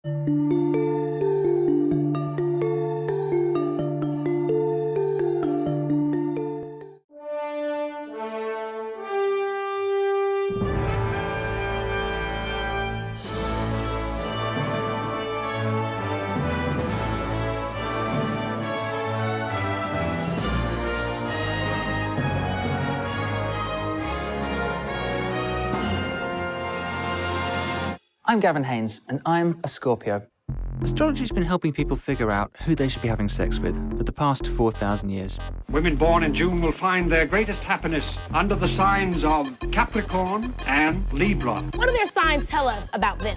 I'm Gavin Haynes, and I'm a Scorpio. Astrology's been helping people figure out who they should be having sex with for the past 4,000 years. Women born in June will find their greatest happiness under the signs of Capricorn and Libra. What do their signs tell us about them?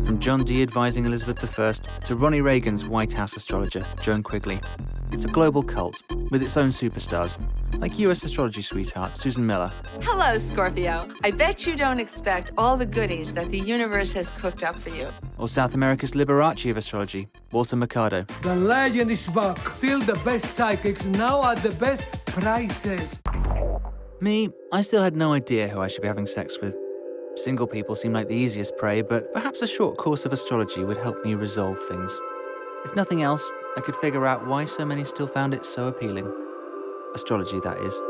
From John Dee advising Elizabeth I to Ronnie Reagan's White House astrologer, Joan Quigley. It's a global cult with its own superstars, like US astrology sweetheart Susan Miller. Hello, Scorpio. I bet you don't expect all the goodies that the universe has cooked up for you. Or South America's Liberace of astrology, Walter Mercado. The legend is back. Still the best psychics, now at the best prices. Me, I still had no idea who I should be having sex with. Single people seem like the easiest prey, but perhaps a short course of astrology would help me resolve things. If nothing else, I could figure out why so many still found it so appealing. Astrology, that is.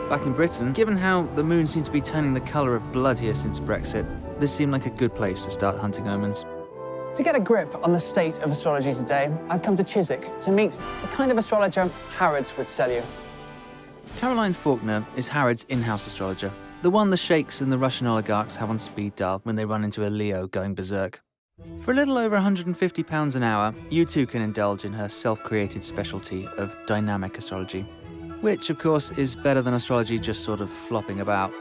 Back in Britain, given how the moon seemed to be turning the colour of blood here since Brexit, this seemed like a good place to start hunting omens. To get a grip on the state of astrology today, I've come to Chiswick to meet the kind of astrologer Harrods would sell you. Caroline Faulkner is Harrods' in-house astrologer, the one the sheikhs and the Russian oligarchs have on speed dial when they run into a Leo going berserk. For a little over £150 an hour, you too can indulge in her self-created specialty of dynamic astrology, which, of course, is better than astrology just sort of flopping about.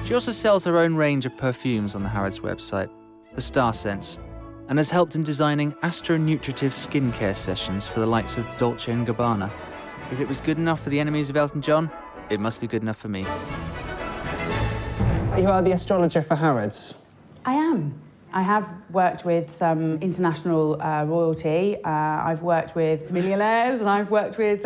She also sells her own range of perfumes on the Harrods website, the Star Sense, and has helped in designing astro-nutritive skincare sessions for the likes of Dolce & Gabbana. If it was good enough for the enemies of Elton John, it must be good enough for me. You are the astrologer for Harrods? I am. I have worked with some international royalty. I've worked with millionaires, and I've worked with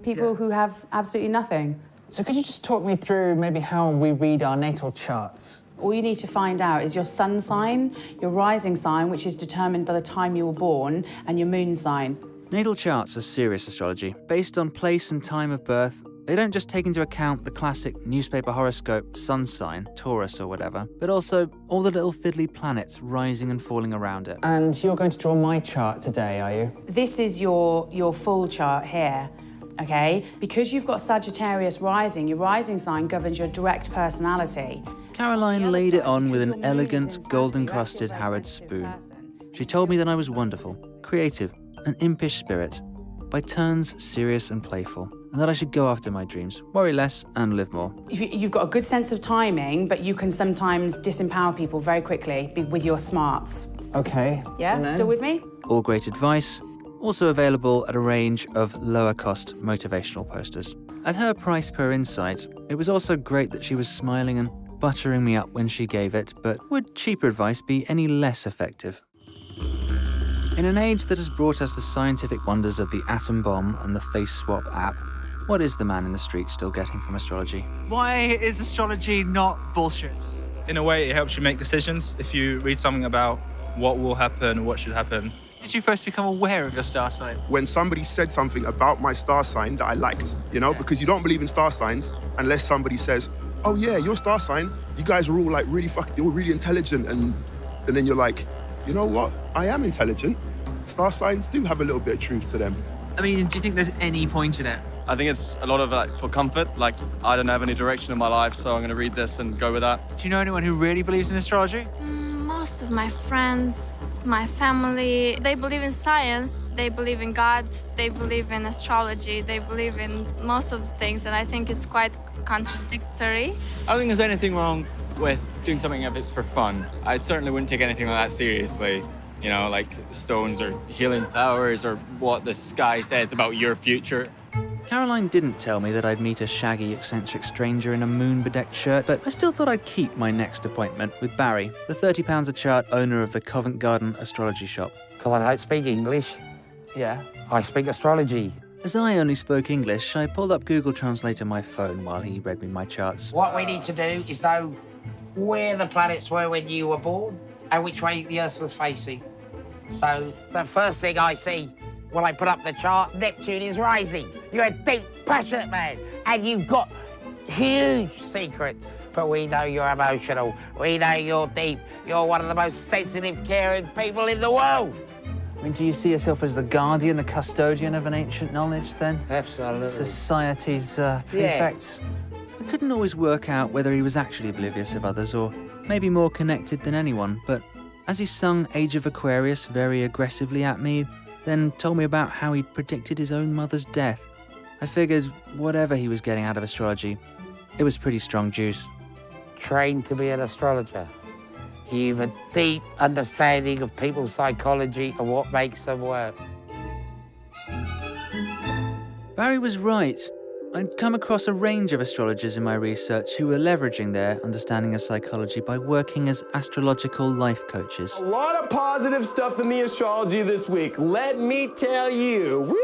people who have absolutely nothing. So could you just talk me through maybe how we read our natal charts? All you need to find out is your sun sign, your rising sign, which is determined by the time you were born, and your moon sign. Natal charts are serious astrology, based on place and time of birth. They don't just take into account the classic newspaper horoscope, sun sign, Taurus or whatever, but also all the little fiddly planets rising and falling around it. And you're going to draw my chart today, are you? This is your full chart here, okay? Because you've got Sagittarius rising, your rising sign governs your direct personality. Caroline laid it on with an elegant, golden-crusted Harrods spoon. She told me that I was wonderful, creative, an impish spirit, by turns serious and playful, and that I should go after my dreams, worry less, and live more. You've got a good sense of timing, but you can sometimes disempower people very quickly with your smarts. Okay. Yeah, still with me? All great advice, also available at a range of lower-cost motivational posters. At her price per insight, it was also great that she was smiling and buttering me up when she gave it, but would cheaper advice be any less effective? In an age that has brought us the scientific wonders of the atom bomb and the face swap app, what is the man in the street still getting from astrology? Why is astrology not bullshit? In a way, it helps you make decisions. If you read something about what will happen, what should happen. Did you first become aware of your star sign? When somebody said something about my star sign that I liked, because you don't believe in star signs unless somebody says, oh yeah, your star sign, you guys are all like you're really intelligent, and then you're like, you know what? I am intelligent. Star signs do have a little bit of truth to them. I mean, do you think there's any point in it? I think it's a lot of for comfort. Like, I don't have any direction in my life, so I'm going to read this and go with that. Do you know anyone who really believes in astrology? Most of my friends, my family, they believe in science, they believe in God, they believe in astrology, they believe in most of the things, and I think it's quite contradictory. I don't think there's anything wrong with doing something if it's for fun. I certainly wouldn't take anything like that seriously. Like stones or healing powers or what the sky says about your future. Caroline didn't tell me that I'd meet a shaggy, eccentric stranger in a moon-bedecked shirt, but I still thought I'd keep my next appointment with Barry, the £30 a chart owner of the Covent Garden astrology shop. Because I don't speak English. Yeah? I speak astrology. As I only spoke English, I pulled up Google Translate on my phone while he read me my charts. What we need to do is know where the planets were when you were born and which way the Earth was facing. So the first thing I see when I put up the chart, Neptune is rising. You're a deep, passionate man, and you've got huge secrets. But we know you're emotional. We know you're deep. You're one of the most sensitive, caring people in the world. I mean, do you see yourself as the guardian, the custodian of an ancient knowledge, then? Absolutely. Society's prefect? I couldn't always work out whether he was actually oblivious of others or maybe more connected than anyone, but as he sung Age of Aquarius very aggressively at me, then told me about how he'd predicted his own mother's death, I figured whatever he was getting out of astrology, it was pretty strong juice. Trained to be an astrologer. You've a deep understanding of people's psychology and what makes them work. Barry was right. I'd come across a range of astrologers in my research who were leveraging their understanding of psychology by working as astrological life coaches. A lot of positive stuff in the astrology this week, let me tell you.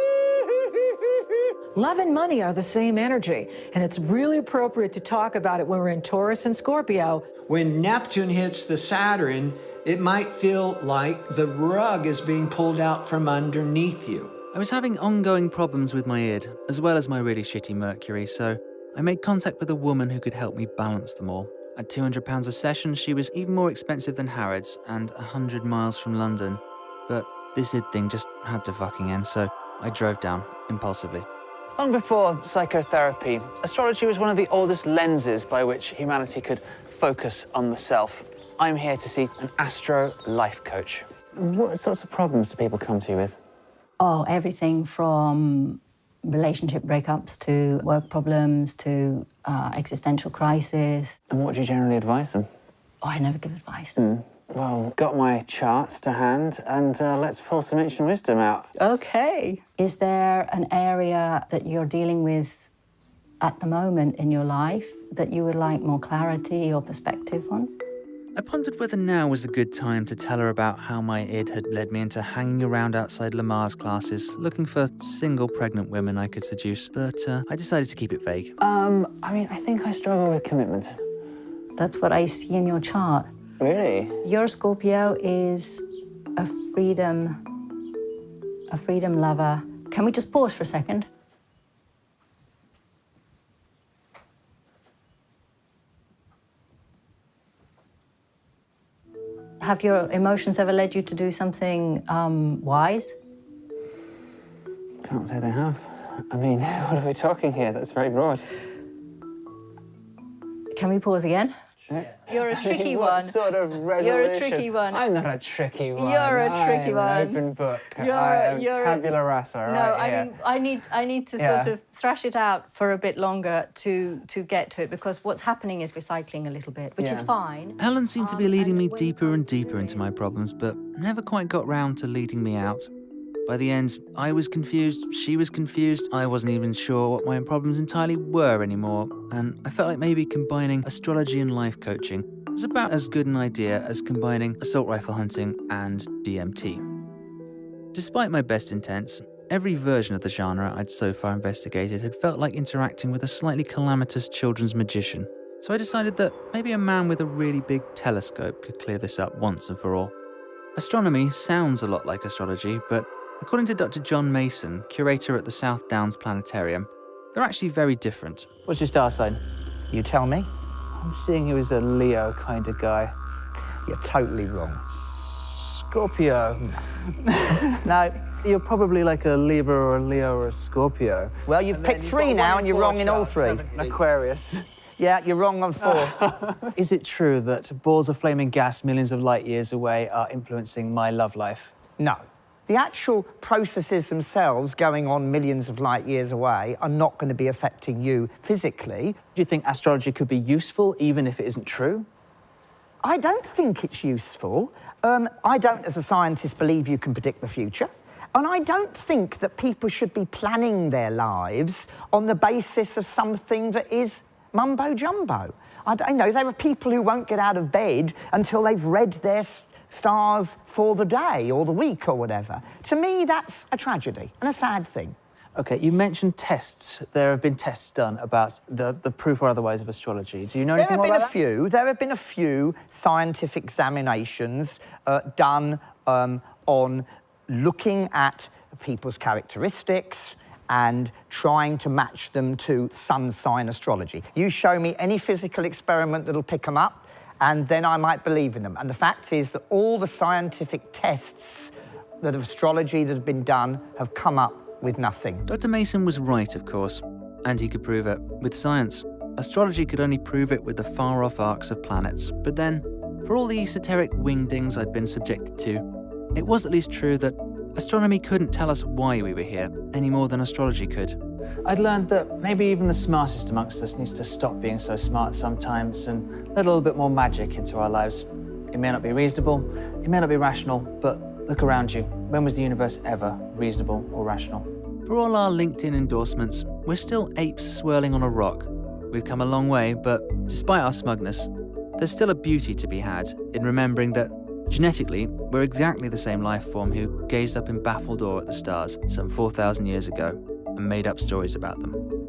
Love and money are the same energy, and it's really appropriate to talk about it when we're in Taurus and Scorpio. When Neptune hits the Saturn, it might feel like the rug is being pulled out from underneath you. I was having ongoing problems with my id, as well as my really shitty Mercury, so I made contact with a woman who could help me balance them all. At £200 a session, she was even more expensive than Harrods and 100 miles from London. But this id thing just had to fucking end, so I drove down impulsively. Long before psychotherapy, astrology was one of the oldest lenses by which humanity could focus on the self. I'm here to see an astro life coach. What sorts of problems do people come to you with? Oh, everything from relationship breakups to work problems to existential crisis. And what do you generally advise them? Oh, I never give advice. Well, got my charts to hand, and let's pull some ancient wisdom out. Okay. Is there an area that you're dealing with at the moment in your life that you would like more clarity or perspective on? I pondered whether now was a good time to tell her about how my id had led me into hanging around outside Lamar's classes, looking for single pregnant women I could seduce, but I decided to keep it vague. I think I struggle with commitment. That's what I see in your chart. Really? Your Scorpio is a freedom lover. Can we just pause for a second? Have your emotions ever led you to do something wise? Can't say they have. I mean, what are we talking here? That's very broad. Can we pause again? You're a tricky one. What sort of resolution? You're a tricky one. I'm not a tricky one. You're a tricky one. I'm an open book. I'm tabula rasa, right? I need to sort of thrash it out for a bit longer to get to it, because what's happening is we're cycling a little bit, which is fine. Helen seemed to be leading me deeper and deeper into my problems, but never quite got round to leading me out. By the end, I was confused, she was confused, I wasn't even sure what my problems entirely were anymore, and I felt like maybe combining astrology and life coaching was about as good an idea as combining assault rifle hunting and DMT. Despite my best intents, every version of the genre I'd so far investigated had felt like interacting with a slightly calamitous children's magician, so I decided that maybe a man with a really big telescope could clear this up once and for all. Astronomy sounds a lot like astrology, but according to Dr. John Mason, curator at the South Downs Planetarium, they're actually very different. What's your star sign? You tell me. I'm seeing you as a Leo kind of guy. You're totally wrong. Scorpio. No. You're probably like a Libra or a Leo or a Scorpio. Well, you've picked three now and you're wrong in all three. Aquarius. Yeah, you're wrong on 4. Is it true that balls of flaming gas millions of light years away are influencing my love life? No. The actual processes themselves going on millions of light years away are not going to be affecting you physically. Do you think astrology could be useful even if it isn't true? I don't think it's useful. I don't, as a scientist, believe you can predict the future. And I don't think that people should be planning their lives on the basis of something that is mumbo-jumbo. I know there are people who won't get out of bed until they've read their stars for the day or the week or whatever. To me, that's a tragedy and a sad thing. Okay, you mentioned tests. There have been tests done about the proof or otherwise of astrology. Do you know anything more about that? There have been a few scientific examinations done on looking at people's characteristics and trying to match them to sun sign astrology. You show me any physical experiment that'll pick them up, and then I might believe in them. And the fact is that all the scientific tests that of astrology that have been done have come up with nothing. Dr. Mason was right, of course, and he could prove it with science. Astrology could only prove it with the far-off arcs of planets. But then, for all the esoteric wingdings I'd been subjected to, it was at least true that astronomy couldn't tell us why we were here any more than astrology could. I'd learned that maybe even the smartest amongst us needs to stop being so smart sometimes and let a little bit more magic into our lives. It may not be reasonable, it may not be rational, but look around you. When was the universe ever reasonable or rational? For all our LinkedIn endorsements, we're still apes swirling on a rock. We've come a long way, but despite our smugness, there's still a beauty to be had in remembering that genetically, we're exactly the same life form who gazed up in baffled awe at the stars some 4,000 years ago and made up stories about them.